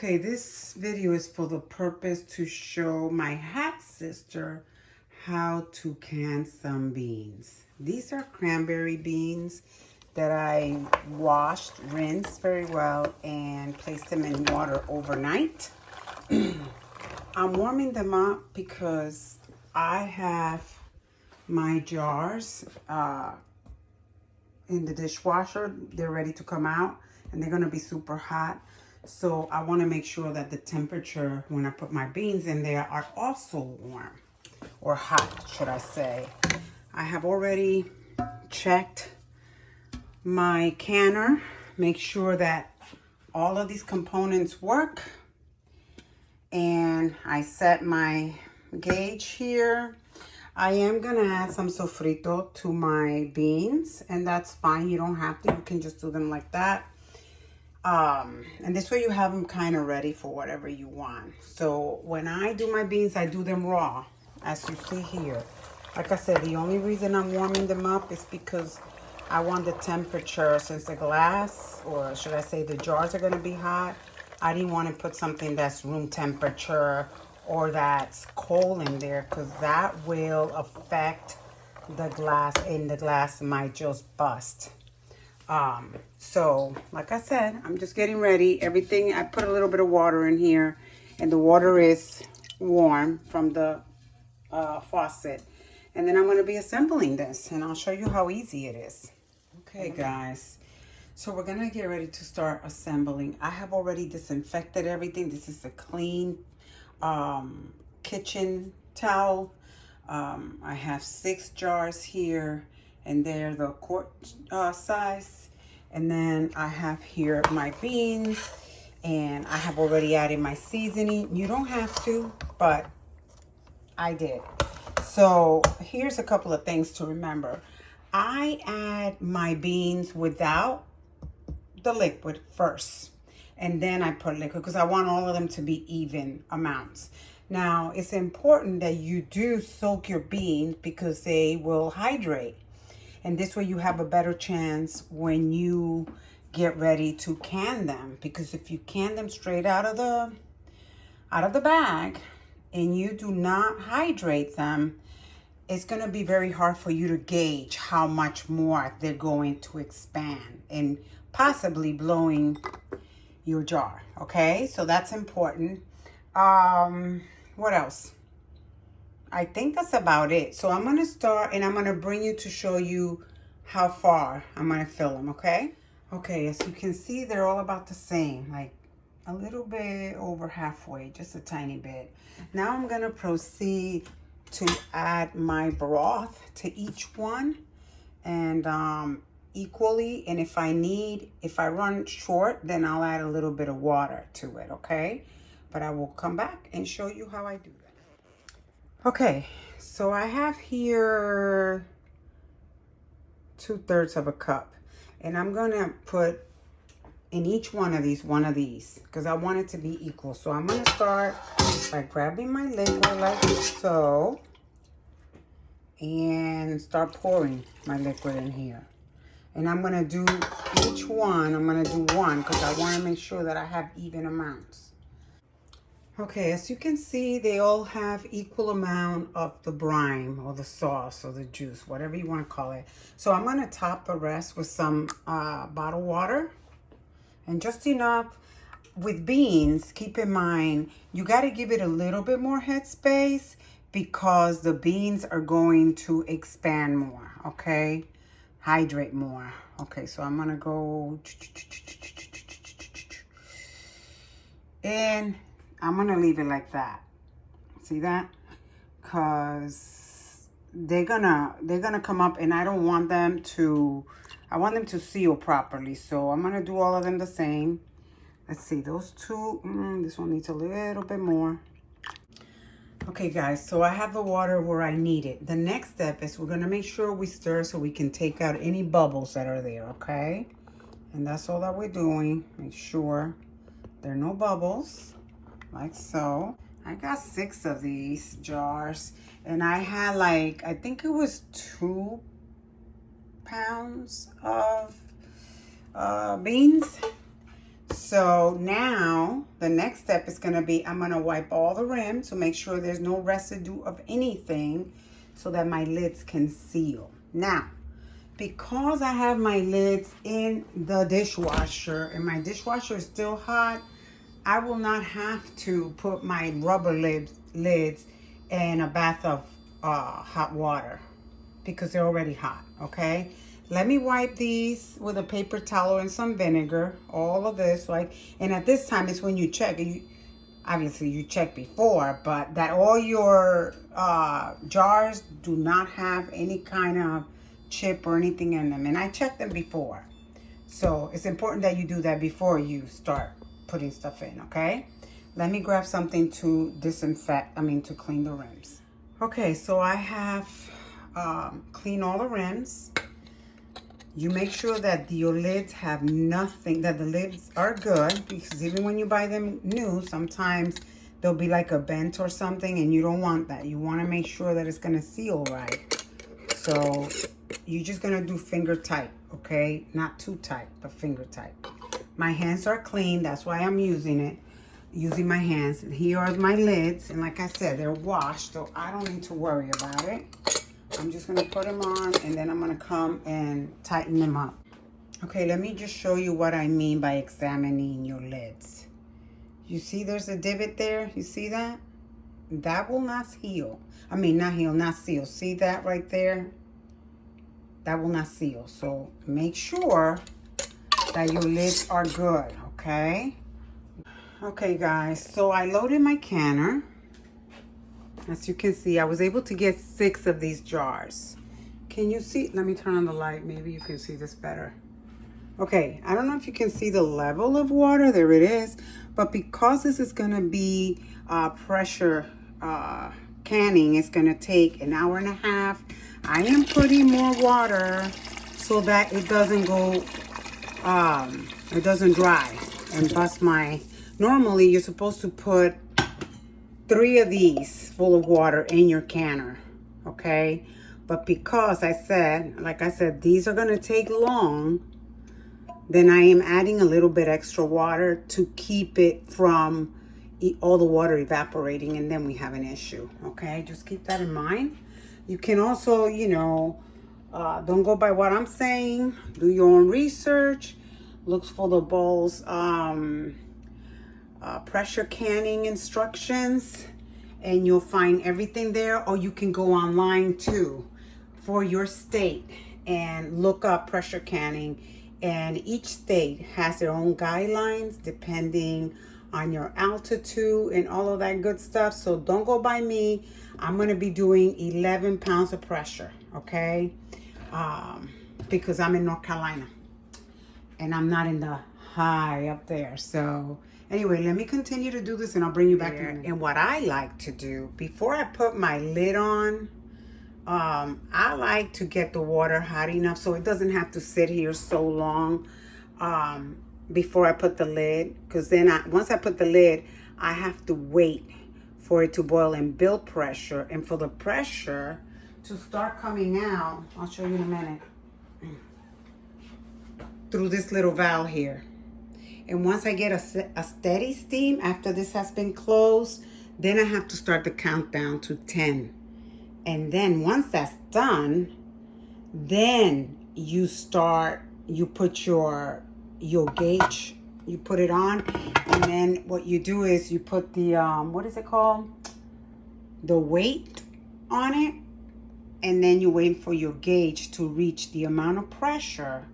Okay, this video is for the purpose to show my half sister how to can some beans. These are cranberry beans that I washed, rinsed very well, and placed them in water overnight. I'm warming them up because I have my jars in the dishwasher. They're ready to come out and they're going to be super hot. So I want to make sure that the temperature when I put my beans in there are also warm, or hot, should I say. I have already checked my canner, make sure that all of these components work. And I set my gauge here. I am going to add some sofrito to my beans, and that's fine. You don't have to. You can just do them like that. And this way you have them kind of ready for whatever you want. So when I do my beans, I do them raw, as you see here. Like I said, the only reason I'm warming them up is because I want the temperature, since the glass, or should I say the jars are going to be hot. I didn't want to put something that's room temperature or that's cold in there, because that will affect the glass, and the glass might just bust. So like I said, I'm just getting ready. Everything, I put a little bit of water in here, and the water is warm from the faucet. And then I'm going to be assembling this, and I'll show you how easy it is. Okay, guys. So we're going to get ready to start assembling. I have already disinfected everything. This is a clean kitchen towel. I have 6 jars here, and they're the quart size. And then I have here my beans, and I have already added my seasoning. You don't have to, but I did. So here's a couple of things to remember. I add my beans without the liquid first, and then I put liquid because I want all of them to be even amounts. Now, it's important that you do soak your beans because they will hydrate. And this way you have a better chance when you get ready to can them. Because if you can them straight out of the bag and you do not hydrate them, it's going to be very hard for you to gauge how much more they're going to expand and possibly blowing your jar. Okay, so that's important. What else? I think that's about it. So I'm going to start, and I'm going to bring you to show you how far I'm going to fill them, okay? Okay, as you can see, they're all about the same, like a little bit over halfway, just a tiny bit. Now I'm going to proceed to add my broth to each one, and equally. And if I run short, then I'll add a little bit of water to it, okay? But I will come back and show you how I do that. Okay, so I have here 2/3 of a cup, and I'm gonna put in each one of these because I want it to be equal. So I'm gonna start by grabbing my liquid like so and start pouring my liquid in here. And I'm gonna do each one, I'm gonna do one because I want to make sure that I have even amounts. Okay, as you can see, they all have equal amount of the brine or the sauce or the juice, whatever you want to call it. So I'm going to top the rest with some bottled water, and just enough. With beans, keep in mind, you got to give it a little bit more headspace because the beans are going to expand more, okay? Hydrate more. Okay, so I'm going to go, and I'm going to leave it like that. See that? Because they're gonna come up, and I don't want them to, I want them to seal properly. So I'm going to do all of them the same. Let's see, those two, this one needs a little bit more. Okay, guys, so I have the water where I need it. The next step is we're going to make sure we stir so we can take out any bubbles that are there, okay? And that's all that we're doing. Make sure there are no bubbles. Like so. I got 6 of these jars, and I had like, I think it was 2 pounds of beans. So now the next step is going to be, I'm going to wipe all the rims to make sure there's no residue of anything so that my lids can seal. Now, because I have my lids in the dishwasher and my dishwasher is still hot, I will not have to put my rubber lids in a bath of hot water because they're already hot, okay? Let me wipe these with a paper towel and some vinegar, all of this, like, and at this time it's when you check. Obviously you check before, but that all your jars do not have any kind of chip or anything in them. And I checked them before. So it's important that you do that before you start putting stuff in, okay? Let me grab something to to clean the rims. Okay, so I have cleaned all the rims. You make sure that your lids have nothing, that the lids are good, because even when you buy them new, sometimes there'll be like a bent or something, and you don't want that. You want to make sure that it's going to seal right. So you're just going to do finger tight, okay? Not too tight, but finger tight. My hands are clean. That's why I'm using my hands. And here are my lids. And like I said, they're washed, so I don't need to worry about it. I'm just going to put them on, and then I'm going to come and tighten them up. Okay, let me just show you what I mean by examining your lids. You see there's a divot there? You see that? That will not seal. Not seal. See that right there? That will not seal. So make sure that your lids are good, okay? Okay, guys, so I loaded my canner. As you can see, I was able to get 6 of these jars. Can you see? Let me turn on the light. Maybe you can see this better. Okay, I don't know if you can see the level of water. There it is. But because this is going to be pressure canning, it's going to take an hour and a half. I am putting more water so that it doesn't it doesn't dry and bust my... Normally, you're supposed to put 3 of these full of water in your canner, okay? But because like I said, these are gonna take long, then I am adding a little bit extra water to keep it from all the water evaporating, and then we have an issue, okay? Just keep that in mind. You can also, don't go by what I'm saying. Do your own research. Look for the bowl's pressure canning instructions, and you'll find everything there. Or you can go online too for your state and look up pressure canning, and each state has their own guidelines depending on your altitude and all of that good stuff. So don't go by me. I'm going to be doing 11 pounds of pressure, okay? Because I'm in North Carolina and I'm not in the high up there. So anyway, let me continue to do this and I'll bring you back in a minute. And what I like to do before I put my lid on, I like to get the water hot enough so it doesn't have to sit here so long before I put the lid. Because then once I put the lid, I have to wait for it to boil and build pressure. And for the pressure to start coming out, I'll show you in a minute, through this little valve here. And once I get a steady steam after this has been closed, then I have to start the countdown to 10. And then once that's done, then you put your gauge, you put it on, and then what you do is you put the, what is it called? The weight on it, and then you wait for your gauge to reach the amount of pressure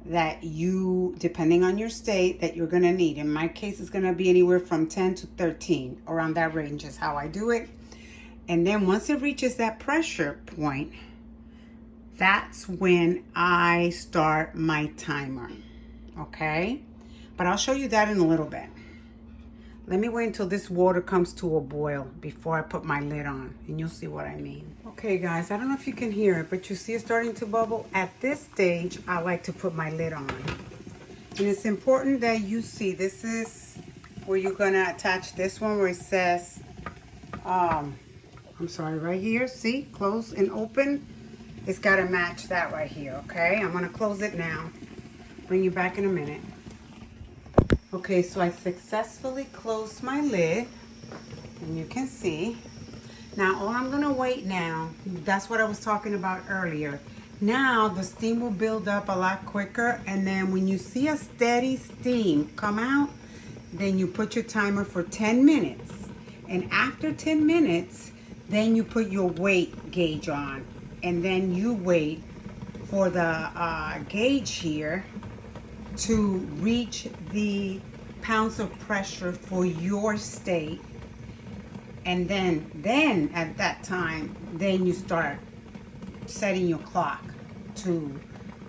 that you, depending on your state, that you're going to need. In my case, it's going to be anywhere from 10 to 13. Around that range is how I do it. And then once it reaches that pressure point, that's when I start my timer. Okay? But I'll show you that in a little bit. Let me wait until this water comes to a boil before I put my lid on, and you'll see what I mean. Okay, guys, I don't know if you can hear it, but you see it starting to bubble. At this stage, I like to put my lid on. And it's important that you see, this is where you're gonna attach this one where it says, I'm sorry, right here, see, close and open. It's gotta match that right here, okay? I'm gonna close it now. Bring you back in a minute. Okay, so I successfully closed my lid, and you can see. Now, all I'm gonna wait now, that's what I was talking about earlier. Now, the steam will build up a lot quicker, and then when you see a steady steam come out, then you put your timer for 10 minutes. And after 10 minutes, then you put your weight gauge on, and then you wait for the gauge here to reach the pounds of pressure for your state. And then at that time, then you start setting your clock to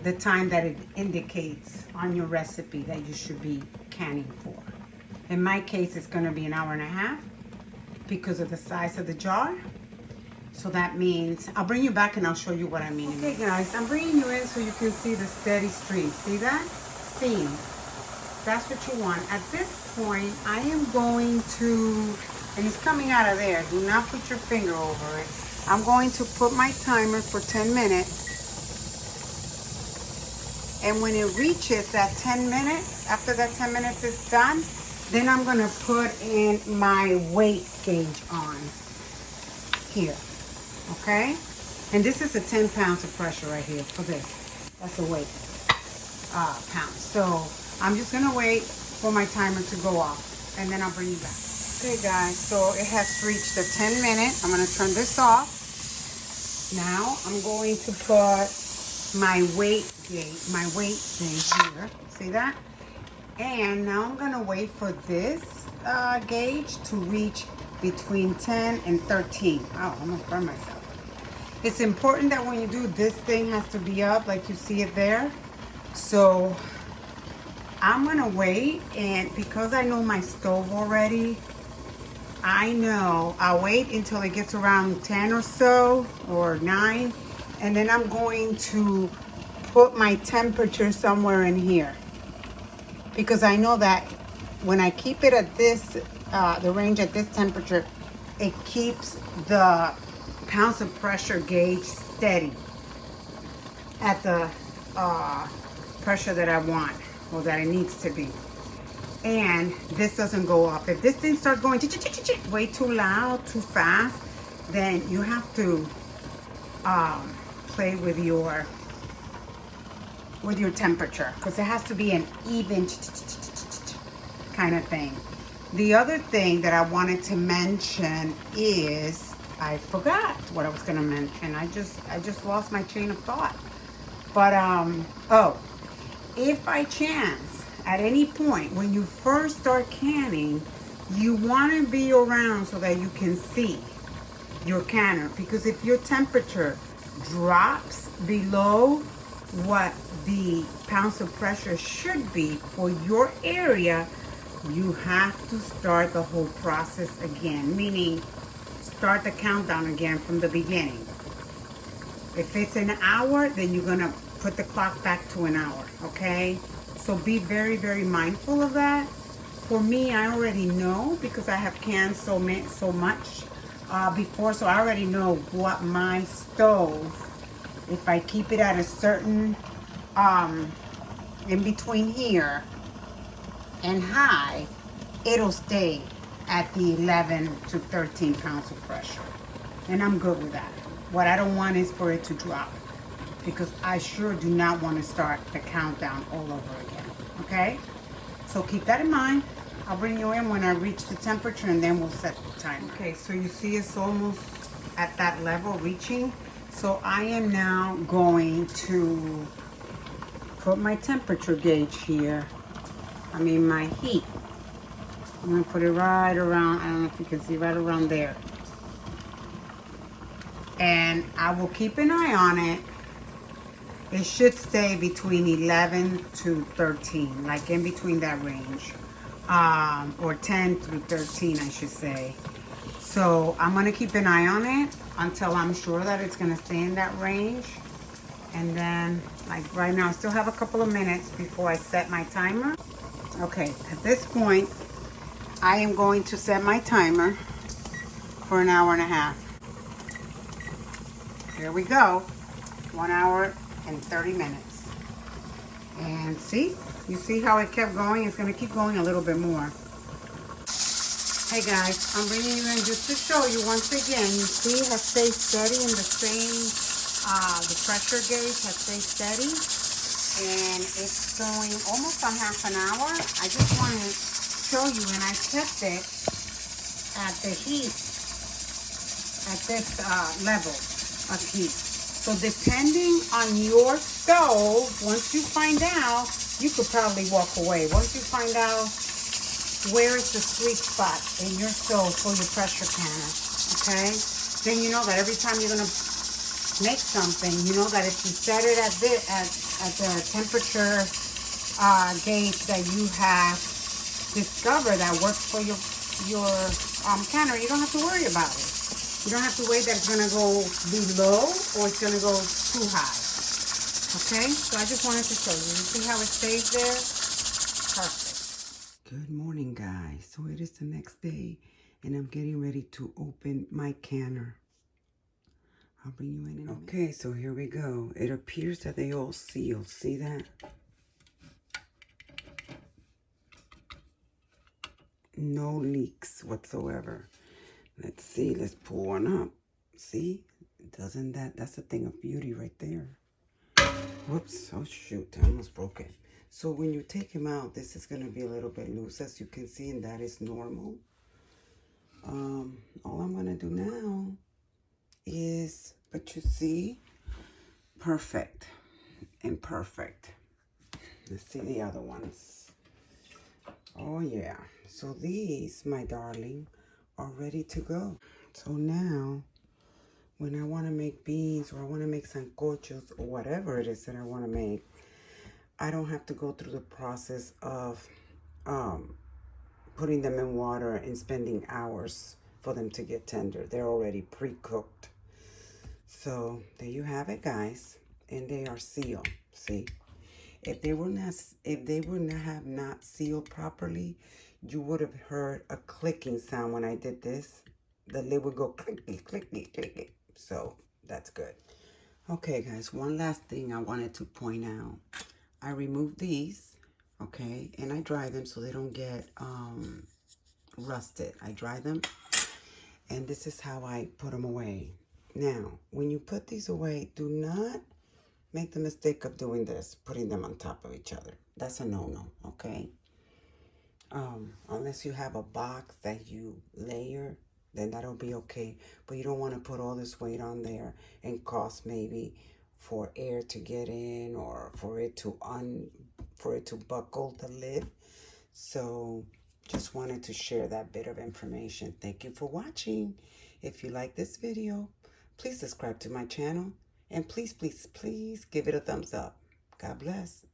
the time that it indicates on your recipe that you should be canning for. In my case, it's going to be an hour and a half because of the size of the jar. So that means, I'll bring you back and I'll show you what I mean. Okay guys, I'm bringing you in so you can see the steady stream. See that? Steam. That's what you want. At this point, I am going to, and it's coming out of there. Do not put your finger over it. I'm going to put my timer for 10 minutes. And when it reaches that 10 minutes, after that 10 minutes is done, then I'm going to put in my weight gauge on here. Okay? And this is a 10 pounds of pressure right here for this. That's the weight pounds. So I'm just going to wait for my timer to go off, and then I'll bring you back. Okay guys, so it has reached the 10 minutes. I'm going to turn this off. Now I'm going to put my weight gauge, my weight thing here. See that? And now I'm going to wait for this gauge to reach between 10 and 13. Oh, I'm going to burn myself. It's important that when you do this thing has to be up like you see it there. So I'm going to wait, and because I know my stove already, I know I'll wait until it gets around 10 or so, or 9, and then I'm going to put my temperature somewhere in here. Because I know that when I keep it at this, the range at this temperature, it keeps the pounds of pressure gauge steady at the pressure that I want, or that it needs to be. And this doesn't go up. If this thing starts going way too loud, too fast, then you have to play with your temperature, because it has to be an even kind of thing. The other thing that I wanted to mention is, I forgot what I was going to mention. I just lost my train of thought. But oh, if by chance at any point when you first start canning, you want to be around so that you can see your canner, because if your temperature drops below what the pounds of pressure should be for your area, you have to start the whole process again, meaning start the countdown again from the beginning. If it's an hour, then you're gonna put the clock back to an hour, okay? So be very, very mindful of that. For me, I already know, because I have canned so much before, so I already know what my stove, if I keep it at a certain, in between here and high, it'll stay at the 11 to 13 pounds of pressure. And I'm good with that. What I don't want is for it to drop, because I sure do not want to start the countdown all over again, okay? So keep that in mind. I'll bring you in when I reach the temperature, and then we'll set the time. Okay, so you see it's almost at that level reaching. So I am now going to put my temperature gauge here. My heat. I'm gonna put it right around, I don't know if you can see, right around there. And I will keep an eye on it. It should stay between 11 to 13, like in between that range. Or 10 through 13, I should say. So I'm gonna keep an eye on it until I'm sure that it's gonna stay in that range. And then, like right now, I still have a couple of minutes before I set my timer. Okay, at this point, I am going to set my timer for an hour and a half. Here we go, 1 hour and 30 minutes. And see, you see how it kept going? It's gonna keep going a little bit more. Hey guys, I'm bringing you in just to show you once again. You see it has stayed steady in the same, the pressure gauge has stayed steady. And it's going almost on half an hour. I just want to show you, and I kept it at the heat, at this level of heat. So depending on your stove, once you find out, you could probably walk away. Once you find out where is the sweet spot in your stove for your pressure canner, okay? Then you know that every time you're gonna make something, you know that if you set it at the temperature gauge that you have discovered that works for your canner, you don't have to worry about it. You don't have to wait that it's gonna go be low or it's gonna go too high. Okay, so I just wanted to show you. You see how it stays there? Perfect. Good morning, guys. So it is the next day, and I'm getting ready to open my canner. I'll bring you in a minute. Okay, so here we go. It appears that they all seal. See that? No leaks whatsoever. Let's see. Let's pull one up. See? Doesn't that's a thing of beauty right there. Whoops. Oh, shoot. I almost broke it. So when you take him out, this is going to be a little bit loose, as you can see, and that is normal. All I'm going to do now is, but you see, perfect and perfect. Let's see the other ones. Oh, yeah. So these, my darling, are ready to go. So now, when I want to make beans or I want to make sancochos or whatever it is that I want to make, I don't have to go through the process of putting them in water and spending hours for them to get tender. They're already pre-cooked. So there you have it, guys. And they are sealed. See, if they were not have not sealed properly, you would have heard a clicking sound when I did this. The lid would go clicky, clicky, clicky. So that's good. Okay, guys. One last thing I wanted to point out. I removed these, okay, and I dry them so they don't get rusted. I dry them, and this is how I put them away. Now, when you put these away, do not make the mistake of doing this, putting them on top of each other. That's a no-no, okay? Unless you have a box that you layer, then that'll be okay. But you don't want to put all this weight on there and cost maybe for air to get in or for it to buckle the lid. So just wanted to share that bit of information. Thank you for watching. If you like this video, please subscribe to my channel, and please, please, please give it a thumbs up. God bless.